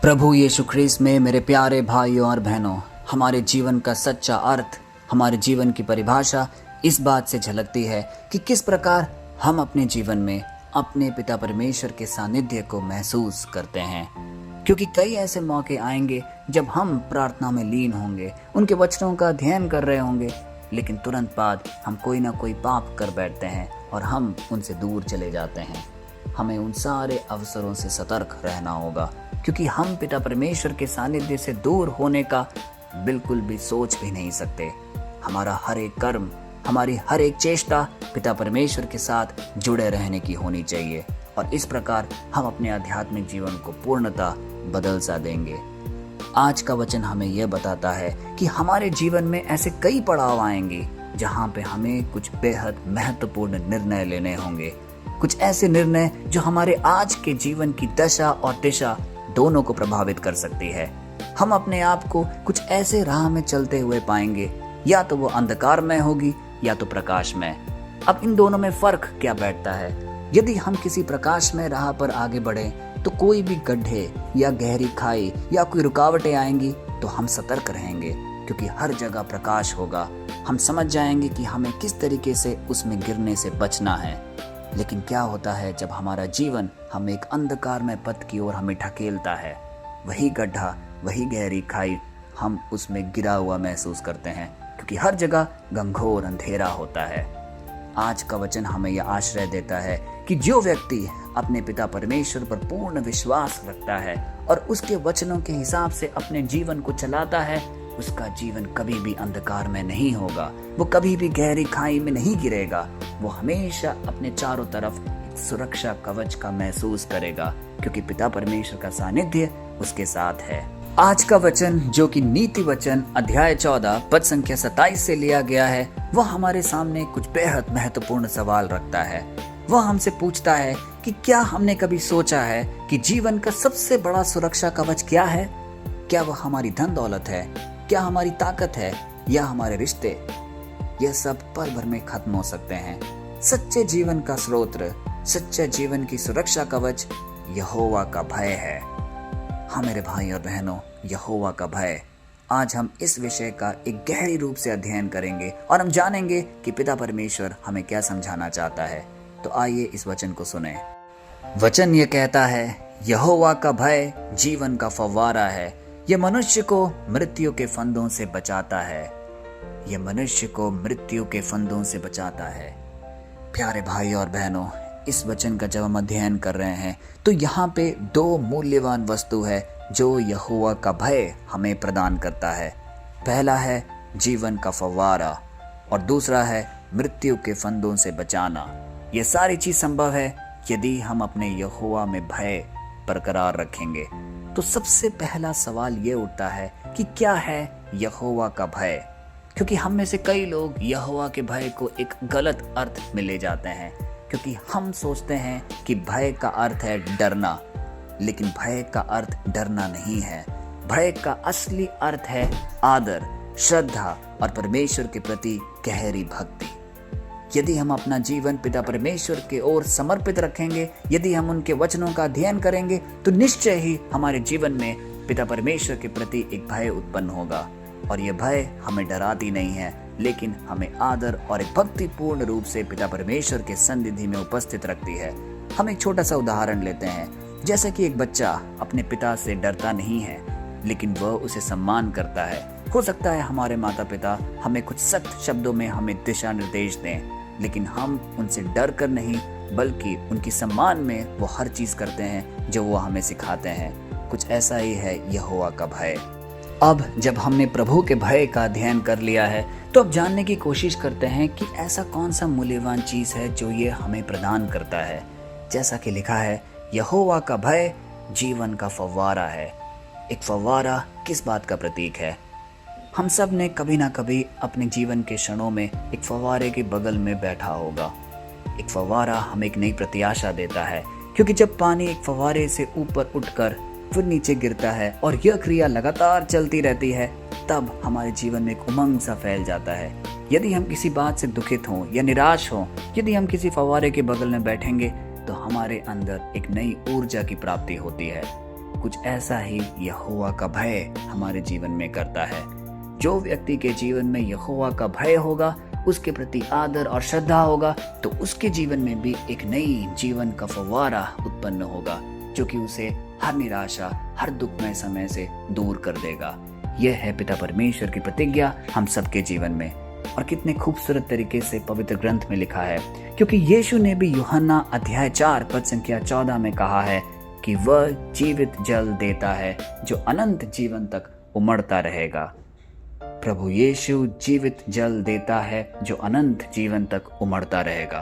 प्रभु यीशु ख्रीस्त में मेरे प्यारे भाइयों और बहनों, हमारे जीवन का सच्चा अर्थ, हमारे जीवन की परिभाषा इस बात से झलकती है कि किस प्रकार हम अपने जीवन में अपने पिता परमेश्वर के सानिध्य को महसूस करते हैं। क्योंकि कई ऐसे मौके आएंगे जब हम प्रार्थना में लीन होंगे, उनके वचनों का अध्ययन कर रहे होंगे, लेकिन तुरंत बाद हम कोई ना कोई पाप कर बैठते हैं और हम उनसे दूर चले जाते हैं। हमें उन सारे अवसरों से सतर्क रहना होगा, क्योंकि हम पिता परमेश्वर के सानिध्य से दूर होने का बिल्कुल भी सोच भी नहीं सकते। हमारा हर एक कर्म, हमारी हर एक चेष्टा पिता परमेश्वर के साथ जुड़े रहने की होनी चाहिए, और इस प्रकार हम अपने आध्यात्मिक जीवन को पूर्णतः बदल सा देंगे। आज का वचन हमें यह बताता है कि हमारे जीवन में ऐसे कई पड़ाव आएंगे जहाँ पे हमें कुछ बेहद महत्वपूर्ण निर्णय लेने होंगे। कुछ ऐसे निर्णय जो हमारे आज के जीवन की दशा और दिशा दोनों को प्रभावित कर सकती है। हम अपने आप को कुछ ऐसे राह में चलते हुए पाएंगे, या तो वो अंधकार में होगी या तो प्रकाश में। अब इन दोनों में फर्क क्या बैठता है? यदि हम किसी प्रकाश में राह पर आगे बढ़े तो कोई भी गड्ढे या गहरी खाई या कोई रुकावटें आएंगी तो हम सतर्क रहेंगे, क्योंकि हर जगह प्रकाश होगा। हम समझ जाएंगे कि हमें किस तरीके से उसमें गिरने से बचना है। लेकिन क्या होता है जब हमारा जीवन हमें एक अंधकार में पथ की ओर हमें ढकेलता है? वही गड्ढा, वही गहरी खाई, हम उसमें गिरा हुआ महसूस करते हैं, क्योंकि हर जगह घंघोर अंधेरा होता है। आज का वचन हमें यह आश्रय देता है कि जो व्यक्ति अपने पिता परमेश्वर पर पूर्ण विश्वास रखता है और उसके वचनों के हिसाब से अपने जीवन को चलाता है, उसका जीवन कभी भी अंधकार में नहीं होगा, वो कभी भी गहरी खाई में नहीं गिरेगा। वो हमेशा अपने चारों तरफ एक सुरक्षा कवच का महसूस करेगा, क्योंकि पिता परमेश्वर का सानिध्य उसके साथ है। आज का वचन, जो कि नीति वचन अध्याय 14 पद संख्या 27 से लिया गया है, वह हमारे सामने कुछ बेहद महत्वपूर्ण सवाल रखता है। वह हमसे पूछता है कि क्या हमने कभी सोचा है कि जीवन का सबसे बड़ा सुरक्षा कवच क्या है? क्या वह हमारी धन दौलत है, क्या हमारी ताकत है, या हमारे रिश्ते? यह सब पल भर में खत्म हो सकते हैं। सच्चे जीवन का स्रोत, सच्चे जीवन की सुरक्षा कवच यहोवा का भय है। हाँ मेरे भाई और बहनों, यहोवा का भय। आज हम इस विषय का एक गहरी रूप से अध्ययन करेंगे और हम जानेंगे कि पिता परमेश्वर हमें क्या समझाना चाहता है। तो आइए इस वचन को सुने। वचन ये कहता है, यहोवा का भय जीवन का फव्वारा है, यह मनुष्य को मृत्यु के फंदों से बचाता है। यह मनुष्य को मृत्यु के फंदों से बचाता है। प्यारे भाई और बहनों, इस वचन का जब हम अध्ययन कर रहे हैं तो यहाँ पे दो मूल्यवान वस्तु है जो यहोवा का भय हमें प्रदान करता है। पहला है जीवन का फव्वारा और दूसरा है मृत्यु के फंदों से बचाना। यह सारी चीज संभव है यदि हम अपने यहोवा में भय बरकरार रखेंगे। तो सबसे पहला सवाल ये उठता है कि क्या है यहोवा का भय? क्योंकि हम में से कई लोग यहोवा के भय को एक गलत अर्थ में ले जाते हैं, क्योंकि हम सोचते हैं कि भय का अर्थ है डरना, लेकिन भय का अर्थ डरना नहीं है। भय का असली अर्थ है आदर, श्रद्धा और परमेश्वर के प्रति गहरी भक्ति। यदि हम अपना जीवन पिता परमेश्वर की ओर समर्पित रखेंगे, यदि हम उनके वचनों का अध्ययन करेंगे, तो निश्चय ही हमारे जीवन में पिता परमेश्वर के प्रति एक भय उत्पन्न होगा। और यह भय हमें डराती नहीं है, लेकिन हमें आदर और एक भक्तिपूर्ण रूप से पिता परमेश्वर के सन्निधि में उपस्थित रखती है। हम एक छोटा सा उदाहरण लेते हैं। जैसे कि एक बच्चा अपने पिता से डरता नहीं है, लेकिन वह उसे सम्मान करता है। हो सकता है हमारे माता पिता हमें कुछ सख्त शब्दों में हमें दिशा निर्देश दें, लेकिन हम उनसे डर कर नहीं, बल्कि उनकी सम्मान में वो हर चीज करते हैं जो वो हमें सिखाते हैं। कुछ ऐसा ही है यहोवा का भय। अब जब हमने प्रभु के भय का अध्ययन कर लिया है, तो अब जानने की कोशिश करते हैं कि ऐसा कौन सा मूल्यवान चीज है जो ये हमें प्रदान करता है। जैसा कि लिखा है, यहोवा का भय जीवन का फव्वारा है। एक फव्वारा किस बात का प्रतीक है? हम सब ने कभी ना कभी अपने जीवन के क्षणों में एक फव्वारे के बगल में बैठा होगा। एक फव्वारा हमें एक नई प्रत्याशा देता है, क्योंकि जब पानी एक फव्वारे से ऊपर उठकर फिर नीचे गिरता है और यह क्रिया लगातार चलती रहती है, तब हमारे जीवन में एक उमंग सा फैल जाता है। यदि हम किसी बात से दुखित हों या निराश हों, यदि हम किसी फव्वारे के बगल में बैठेंगे, तो हमारे अंदर एक नई ऊर्जा की प्राप्ति होती है। कुछ ऐसा ही यहोवा का भय हमारे जीवन में करता है। जो व्यक्ति के जीवन में यहोवा का भय होगा, उसके प्रति आदर और श्रद्धा होगा, तो उसके जीवन में भी एक नई जीवन का फव्वारा उत्पन्न होगा, जो कि उसे हर निराशा, हर दुखमय समय से दूर कर देगा। यह है पिता परमेश्वर की प्रतिज्ञा हम सबके जीवन में। और कितने खूबसूरत तरीके से पवित्र ग्रंथ में लिखा है, क्योंकि यीशु ने भी यूहन्ना अध्याय 4 पद संख्या 14 में कहा है कि वह जीवित जल देता है जो अनंत जीवन तक उमड़ता रहेगा। प्रभु यीशु जीवित जल देता है जो अनंत जीवन तक उमड़ता रहेगा।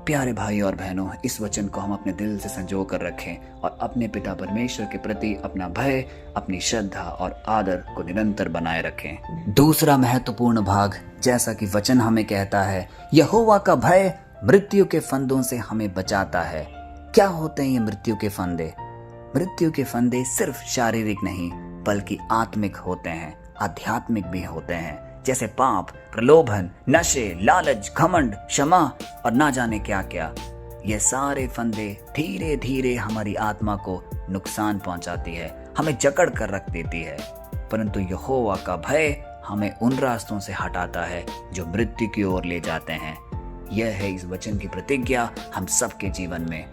प्यारे भाई और बहनों, इस वचन को हम अपने दिल से संजो कर रखें और अपने पिता परमेश्वर के प्रति अपना भय, अपनी श्रद्धा और आदर को निरंतर बनाए रखें। दूसरा महत्वपूर्ण भाग, जैसा कि वचन हमें कहता है, यहोवा का भय मृत्यु के फंदों से हमें बचाता है। क्या होते हैं ये मृत्यु के फंदे? मृत्यु के फंदे सिर्फ शारीरिक नहीं बल्कि आत्मिक होते हैं, आध्यात्मिक भी होते हैं, जैसे पाप, प्रलोभन, नशे, लालच, घमंड, क्षमा और ना जाने क्या क्या। ये सारे फंदे धीरे धीरे हमारी आत्मा को नुकसान पहुंचाती है, हमें जकड़ कर रख देती है। परंतु यहोवा का भय हमें उन रास्तों से हटाता है जो मृत्यु की ओर ले जाते हैं। यह है इस वचन की प्रतिज्ञा हम सबके जीवन में।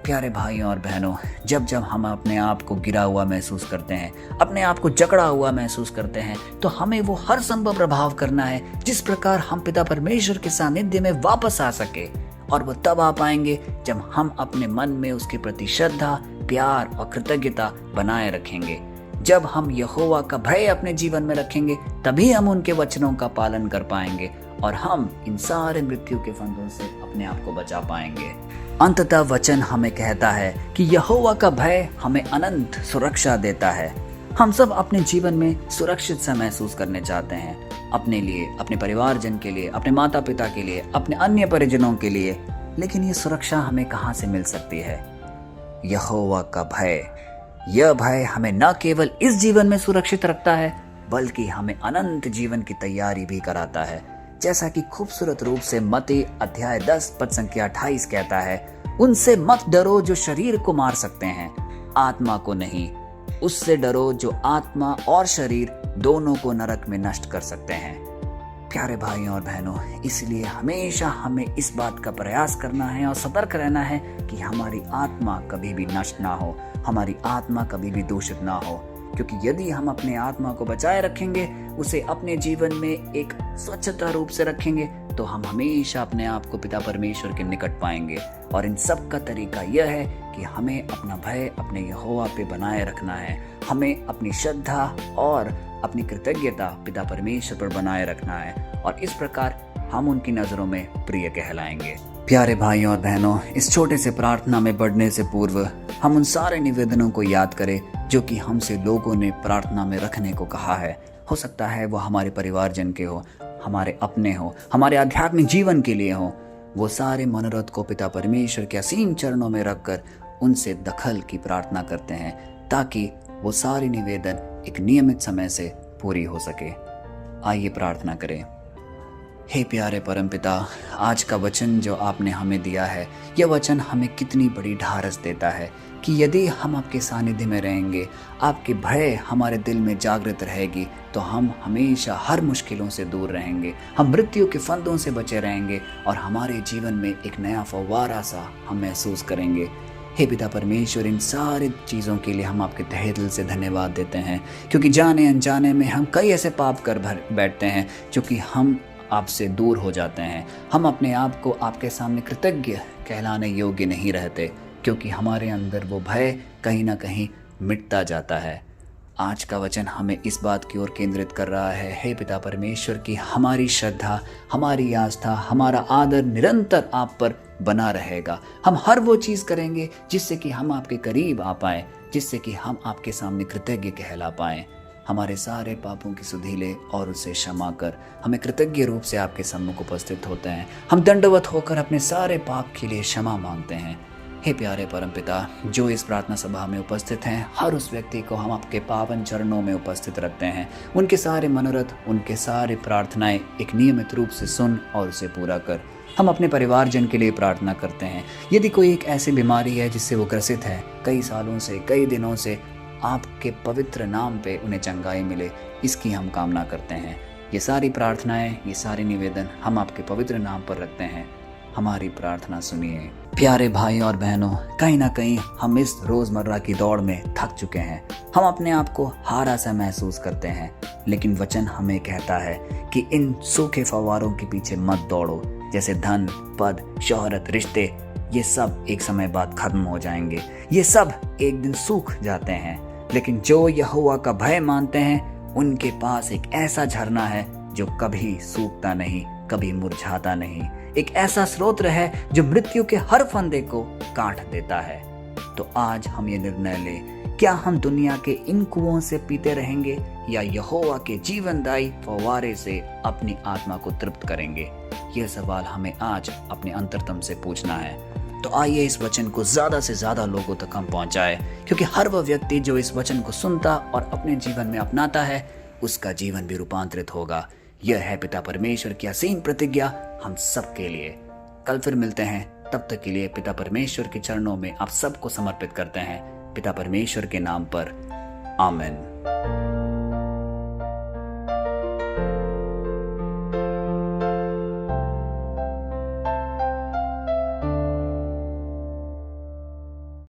प्यारे भाइयों और बहनों, जब जब हम अपने आप को गिरा हुआ महसूस करते हैं, अपने आप को जकड़ा हुआ महसूस करते हैं, तो हमें वो हर संभव प्रभाव करना है जिस प्रकार हम पिता परमेश्वर के सानिध्य में वापस आ सके। और वो तब आ पाएंगे जब हम अपने मन में उसके प्रति श्रद्धा, प्यार और कृतज्ञता बनाए रखेंगे। जब हम यहोवा का भय अपने जीवन में रखेंगे, तभी हम उनके वचनों का पालन कर पाएंगे और हम इन सारे मृत्यु के फंदों से अपने आप को बचा पाएंगे। अंततः वचन हमें कहता है कि यहोवा का भय हमें अनंत सुरक्षा देता है। हम सब अपने जीवन में सुरक्षित सा महसूस करने चाहते हैं, अपने लिए, अपने परिवारजन के लिए, अपने माता पिता के लिए, अपने अन्य परिजनों के लिए। लेकिन ये सुरक्षा हमें कहाँ से मिल सकती है? यहोवा का भय। यह भय हमें न केवल इस जीवन में सुरक्षित रखता है बल्कि हमें अनंत जीवन की तैयारी भी कराता है। जैसा कि खूबसूरत रूप से मत्ती अध्याय 10 पद संख्या 28 कहता है, उनसे मत डरो जो शरीर को मार सकते हैं, आत्मा को नहीं। उससे डरो जो आत्मा और शरीर दोनों को नरक में नष्ट कर सकते हैं। प्यारे भाइयों और बहनों, इसलिए हमेशा हमें इस बात का प्रयास करना है और सतर्क रहना है कि हमारी आत्मा कभी भी नष्ट ना हो, हमारी आत्मा कभी भी दूषित ना हो। क्योंकि यदि हम अपने आत्मा को बचाए रखेंगे, उसे अपने जीवन में एक स्वच्छता रूप से रखेंगे, तो हम हमेशा अपने आप को पिता परमेश्वर के निकट पाएंगे। और इन सब का तरीका यह है कि हमें अपना भय अपने यहोवा पे बनाए रखना है, हमें अपनी श्रद्धा और अपनी कृतज्ञता पिता परमेश्वर पर बनाए रखना है, और इस प्रकार हम उनकी नजरों में प्रिय कहलाएंगे। प्यारे भाइयों और बहनों, इस छोटे से प्रार्थना में बढ़ने से पूर्व हम उन सारे निवेदनों को याद करें जो कि हमसे लोगों ने प्रार्थना में रखने को कहा है। हो सकता है वो हमारे परिवारजन के हो, हमारे अपने हो, हमारे आध्यात्मिक जीवन के लिए हो। वो सारे मनोरथ को पिता परमेश्वर के असीम चरणों में रखकर उनसे दखल की प्रार्थना करते हैं, ताकि वो सारे निवेदन एक नियमित समय से पूरी हो सके। आइए प्रार्थना करें। हे प्यारे परमपिता, आज का वचन जो आपने हमें दिया है, यह वचन हमें कितनी बड़ी ढारस देता है कि यदि हम आपके सानिध्य में रहेंगे, आपके भय हमारे दिल में जागृत रहेगी, तो हम हमेशा हर मुश्किलों से दूर रहेंगे, हम मृत्यु के फंदों से बचे रहेंगे और हमारे जीवन में एक नया फव्वारा सा हम महसूस करेंगे। हे पिता परमेश्वर, इन सारी चीज़ों के लिए हम आपके तहे दिल से धन्यवाद देते हैं, क्योंकि जाने अनजाने में हम कई ऐसे पाप कर बैठते हैं जो कि हम आपसे दूर हो जाते हैं। हम अपने आप को आपके सामने कृतज्ञ कहलाने योग्य नहीं रहते, क्योंकि हमारे अंदर वो भय कहीं ना कहीं मिटता जाता है। आज का वचन हमें इस बात की ओर केंद्रित कर रहा है, हे पिता परमेश्वर, की हमारी श्रद्धा, हमारी आस्था, हमारा आदर निरंतर आप पर बना रहेगा। हम हर वो चीज़ करेंगे जिससे कि हम आपके करीब आ पाएँ, जिससे कि हम आपके सामने कृतज्ञ कहला पाएँ। हमारे सारे पापों की सुधि ले और उसे क्षमा कर हमें कृतज्ञ रूप से आपके सम्मुख उपस्थित होते हैं। हम दंडवत होकर अपने सारे पाप के लिए क्षमा मांगते हैं। हे प्यारे परमपिता, जो इस प्रार्थना सभा में उपस्थित हैं, हर उस व्यक्ति को हम आपके पावन चरणों में उपस्थित रखते हैं। उनके सारे मनोरथ, उनके सारे प्रार्थनाएं एक नियमित रूप से सुन और उसे पूरा कर। हम अपने परिवारजन के लिए प्रार्थना करते हैं। यदि कोई एक ऐसी बीमारी है जिससे वो ग्रसित है, कई सालों से, कई दिनों से आपके पवित्र नाम पे उन्हें चंगाई मिले, इसकी हम कामना करते हैं। ये सारी प्रार्थनाएं, ये सारे निवेदन हम आपके पवित्र नाम पर रखते हैं। हमारी प्रार्थना सुनिए। प्यारे भाई और बहनों, कहीं ना कहीं हम इस रोजमर्रा की दौड़ में थक चुके हैं। हम अपने आप को हारा सा महसूस करते हैं, लेकिन वचन हमें कहता है कि इन सूखे फव्वारों के पीछे मत दौड़ो। जैसे धन, पद, शोहरत, रिश्ते, ये सब एक समय बाद खत्म हो जाएंगे, ये सब एक दिन सूख जाते हैं। लेकिन जो यहोवा का भय मानते हैं, उनके पास एक ऐसा झरना है जो कभी सूखता नहीं, कभी मुरझाता नहीं। एक ऐसा स्रोत है जो मृत्यु के हर फंदे को काट देता है। तो आज हम ये निर्णय लें, क्या हम दुनिया के इन कुओं से पीते रहेंगे या यहोवा के जीवनदायी फव्वारे से अपनी आत्मा को तृप्त करेंगे? यह सवाल हमें आज अपने अंतरतम से पूछना है। तो आइए इस वचन को ज्यादा से ज्यादा लोगों तक हम पहुंचाए, क्योंकि हर वह व्यक्ति जो इस वचन को सुनता और अपने जीवन में अपनाता है, उसका जीवन भी रूपांतरित होगा। यह है पिता परमेश्वर की असीम प्रतिज्ञा हम सबके लिए। कल फिर मिलते हैं, तब तक के लिए पिता परमेश्वर के चरणों में आप सबको समर्पित करते हैं, पिता परमेश्वर के नाम पर। आमीन।